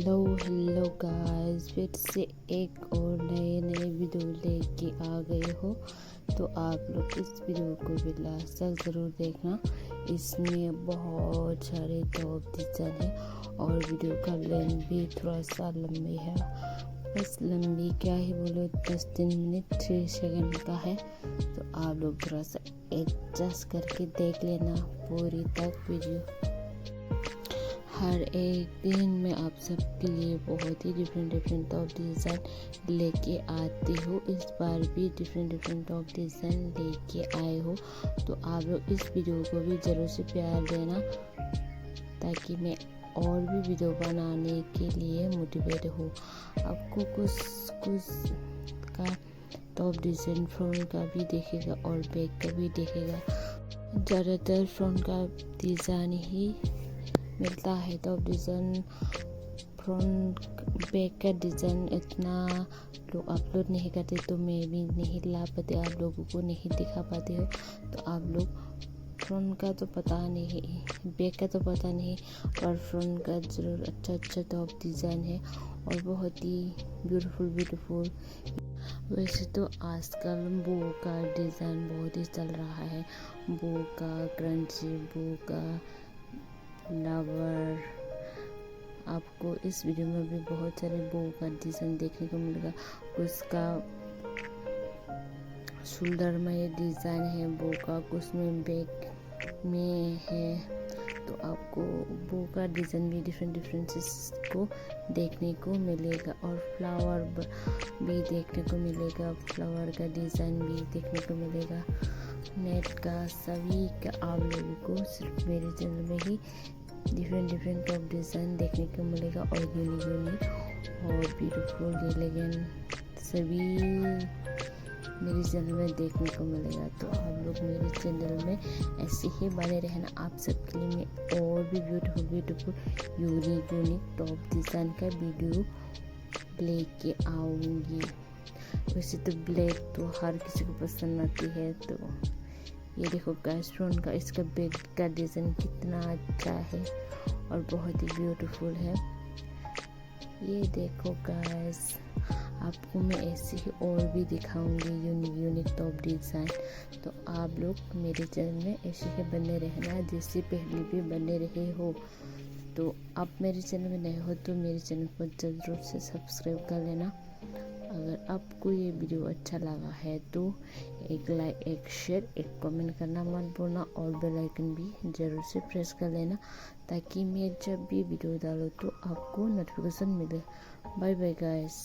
Hello guys, फिर से एक और नए वीडियो लेके आ गए हो। तो आप लोग इस वीडियो को भी लास्ट तक ज़रूर देखना। इसमें बहुत सारे टॉप डिज़ाइन है और वीडियो का लेंथ भी थोड़ा सा लंबी है। बस लंबी क्या ही बोलो, 10 मिनट 3 सेकंड का है। तो आप लोग थोड़ा सा एडजस्ट करके देख लेना पूरी तक वीडियो। हर एक दिन मैं आप सबके लिए बहुत ही डिफरेंट टॉप डिज़ाइन लेके आती हूँ। इस बार भी डिफरेंट टॉप डिज़ाइन लेके आए हो। तो आप लोग इस वीडियो को भी ज़रूर से प्यार देना ताकि मैं और भी वीडियो बनाने के लिए मोटिवेट हो। आपको कुछ का टॉप डिज़ाइन फ्रंट का भी देखेगा और बैक का भी देखेगा। ज़्यादातर फ्रंट का डिज़ाइन ही मिलता है। टॉप डिज़ाइन फ्रंट बैक का डिज़ाइन इतना लोग अपलोड नहीं करते, तो मैं भी नहीं ला पाते, आप लोगों को नहीं दिखा पाते हो। तो आप लोग फ्रंट का तो पता नहीं, बैक का तो पता नहीं, पर फ्रंट का ज़रूर अच्छा टॉप डिज़ाइन है और बहुत ही ब्यूटीफुल। वैसे तो आजकल बो का डिज़ाइन बहुत ही चल रहा है। बो का क्रंची, बो का फ्लावर। आपको इस वीडियो में भी बहुत सारे बो का डिज़ाइन देखने को मिलेगा। उसका शोल्डर में ये डिज़ाइन है बो का, कुछ में बैक में है। तो आपको बो का डिज़ाइन भी डिफरेंट को देखने को मिलेगा और फ्लावर भी देखने को मिलेगा। फ्लावर का डिज़ाइन भी देखने को मिलेगा। नेट का सभी का आप लोगों को सिर्फ मेरे चैनल में ही डिफरेंट टॉप डिज़ाइन देखने को मिलेगा और यूनिक और ब्यूटीफुल एलिगेंट सभी मेरे चैनल में देखने को मिलेगा। तो आप लोग मेरे चैनल में ऐसे ही बने रहना। आप सबके लिए मैं और भी ब्यूटीफुल यूनिक टॉप डिज़ाइन का वीडियो लेके आऊँगी। वैसे तो ब्लैक तो हर किसी को पसंद आती है। तो ये देखो गाइस, फ्रंट का इसका बैक का डिज़ाइन कितना अच्छा है और बहुत ही ब्यूटीफुल है। ये देखो गाइस, आपको मैं ऐसे ही और भी दिखाऊंगी यूनिक टॉप डिज़ाइन। तो आप लोग मेरे चैनल में ऐसे ही बने रहना जैसे पहले भी बने रहे हो। तो आप मेरे चैनल में नए हो तो मेरे चैनल को ज़रूर से सब्सक्राइब कर लेना। अगर आपको ये वीडियो अच्छा लगा है तो एक लाइक, एक शेयर, एक कमेंट करना मत भूलना और बेल आइकन भी ज़रूर से प्रेस कर लेना ताकि मैं जब भी वीडियो डालूँ तो आपको नोटिफिकेशन मिले। Bye bye guys.